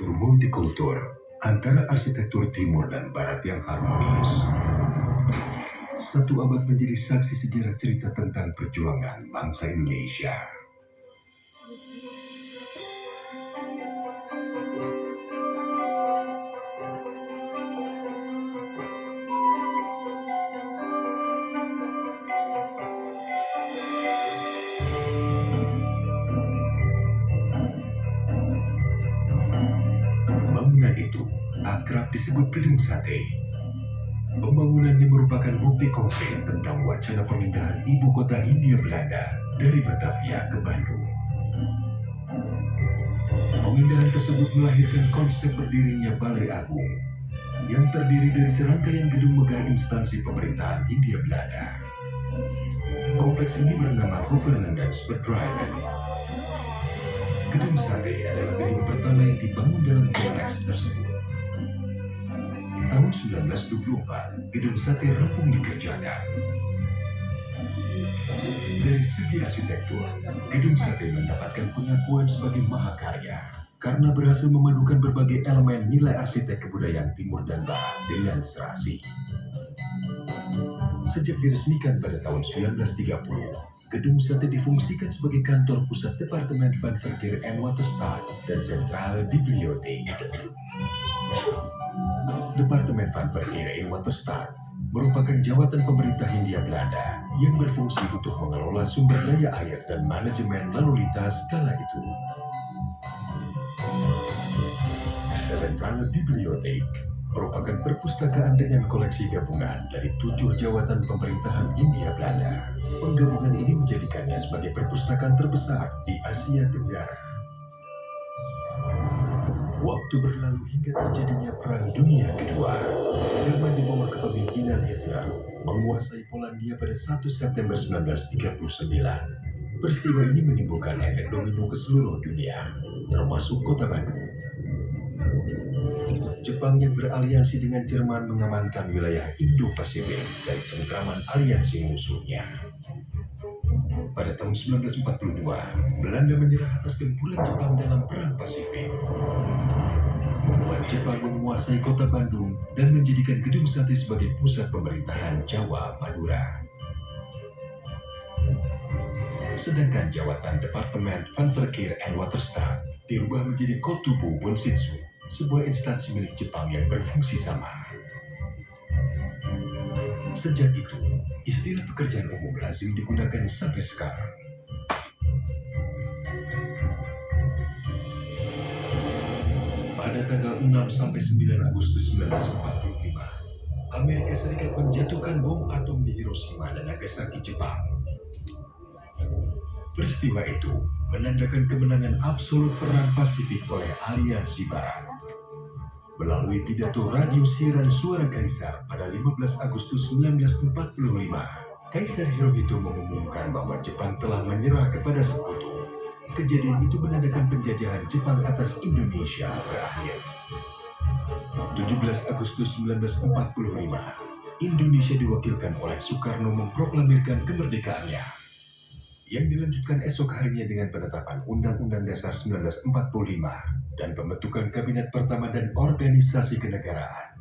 Multikultur antara arsitektur timur dan barat yang harmonis. Satu abad menjadi saksi sejarah cerita tentang perjuangan bangsa Indonesia. Bangunan itu akrab disebut Gedung Sate. Pembangunannya merupakan bukti konkret tentang wacana pemindahan ibu kota Hindia Belanda dari Batavia ke Bandung. Pemindahan tersebut melahirkan konsep berdirinya Balai Agung yang terdiri dari serangkaian gedung megah instansi pemerintahan Hindia Belanda. Kompleks ini bernama Governance-Bedrijven. Gedung Sate adalah gedung pertama yang dibangun dalam kompleks tersebut. Tahun 1924, Gedung Sate rampung dikerjakan. Dari segi arsitektur, Gedung Sate mendapatkan pengakuan sebagai mahakarya karena berhasil memadukan berbagai elemen nilai arsitek kebudayaan Timur dan Barat dengan serasi. Sejak diresmikan pada tahun 1930, Gedung Sate difungsikan sebagai kantor pusat Departemen van Verkeer en Waterstaat dan Centrale Bibliotheek. Departemen van Verkeer en Waterstaat merupakan jawatan pemerintah Hindia Belanda yang berfungsi untuk mengelola sumber daya air dan manajemen lalu lintas kala itu. Centrale Bibliotheek merupakan perpustakaan dengan koleksi gabungan dari 7 jawatan pemerintahan Hindia Belanda. Penggabungan ini menjadikannya sebagai perpustakaan terbesar di Asia Tenggara. Waktu berlalu hingga terjadinya Perang Dunia Kedua. Jerman di bawah kepemimpinan Hitler menguasai Polandia pada 1 September 1939. Peristiwa ini menimbulkan efek domino ke seluruh dunia, termasuk kota Bandung. Jepang yang beraliansi dengan Jerman mengamankan wilayah Indo-Pasifik dari cengkraman aliansi musuhnya. Pada tahun 1942, Belanda menyerah atas gempuran Jepang dalam Perang Pasifik. Membuat Jepang menguasai kota Bandung dan menjadikan Gedung Sate sebagai pusat pemerintahan Jawa Madura. Sedangkan jawatan Departemen van Verkeer en Waterstaat dirubah menjadi Kotubu Bunshitsu, sebuah instansi milik Jepang yang berfungsi sama. Sejak itu, istilah pekerjaan umum lazim digunakan sampai sekarang. Pada tanggal 6 sampai 9 Agustus 1945, Amerika Serikat menjatuhkan bom atom di Hiroshima dan Nagasaki, Jepang. Peristiwa itu menandakan kemenangan absolut Perang Pasifik oleh aliansi Barat. Melalui pidato radio siaran suara Kaisar pada 15 Agustus 1945, Kaisar Hirohito mengumumkan bahwa Jepang telah menyerah kepada sekutu. Kejadian itu menandakan penjajahan Jepang atas Indonesia berakhir. 17 Agustus 1945, Indonesia diwakilkan oleh Soekarno memproklamirkan kemerdekaannya, yang dilanjutkan esok harinya dengan penetapan Undang-Undang Dasar 1945 dan pembentukan Kabinet Pertama dan Organisasi Kenegaraan.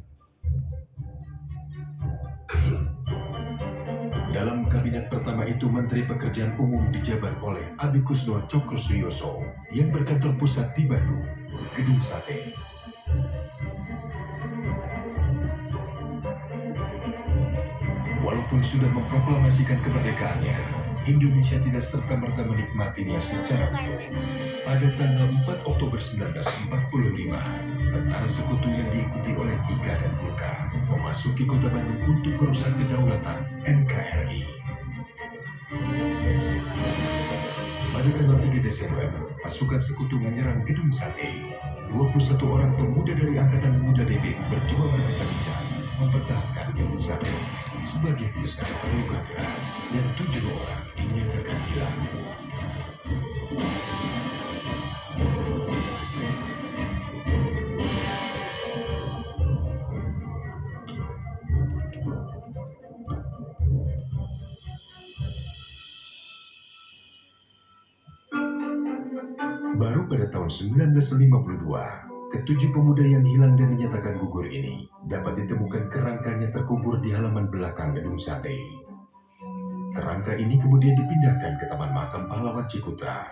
Dalam Kabinet Pertama itu, Menteri Pekerjaan Umum dijabat oleh Adikusno Cokrosuyoso yang berkantor pusat di Bandung, Gedung Sate. Walaupun sudah memproklamasikan kemerdekaannya, Indonesia tidak serta-merta menikmatinya secara utuh. Pada tanggal 4 Oktober 1945, tentara sekutu yang diikuti oleh IKA dan Gurkha memasuki kota Bandung untuk merusak kedaulatan NKRI. Pada tanggal 3 Desember, pasukan sekutu menyerang Gedung Sate. 21 orang pemuda dari Angkatan Muda DPI berjuang berbisa-bisa mempertahankan Gedung Sate. Sebagian besar terluka berat dan 7 orang dinyatakan hilang. Baru pada tahun 1952, Ketujuh pemuda yang hilang dan dinyatakan gugur ini dapat ditemukan kerangkanya terkubur di halaman belakang gedung sate. Kerangka ini kemudian dipindahkan ke Taman Makam Pahlawan Cikutra.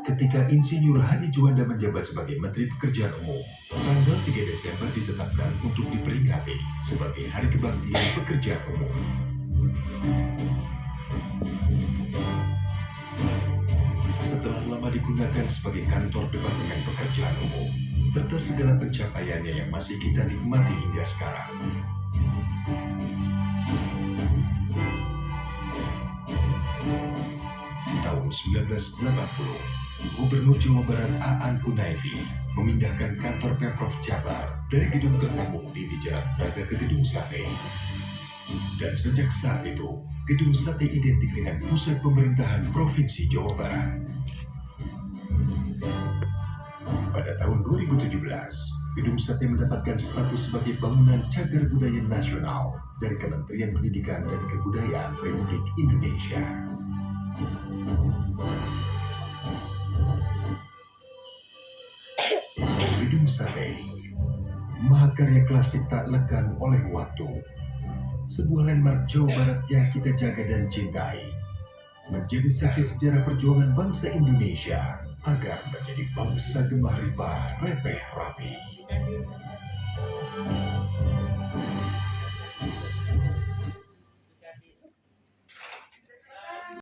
Ketika Insinyur Hadi Juanda menjabat sebagai Menteri Pekerjaan Umum, tanggal 3 Desember ditetapkan untuk diperingati sebagai Hari Kebaktian Pekerjaan Umum. Setelah lama digunakan sebagai kantor Departemen Pekerjaan Umum, serta segala pencapaiannya yang masih kita nikmati hingga sekarang. Tahun 1980, Gubernur Jawa Barat Aan Kunaifi memindahkan kantor Pemprov Jabar dari Gedung Kertamuk di Jalan Braga ke Gedung Sate. Dan sejak saat itu, Gedung Sate identik dengan pusat pemerintahan Provinsi Jawa Barat. Pada tahun 2017, Gedung Sate mendapatkan status sebagai bangunan cagar budaya nasional dari Kementerian Pendidikan dan Kebudayaan Republik Indonesia. Gedung Sate, mahakarya klasik tak lekang oleh waktu. Sebuah landmark Jawa Barat yang kita jaga dan cintai. Menjadi saksi sejarah perjuangan bangsa Indonesia agar menjadi bangsa gemah ripah, repeh rapi.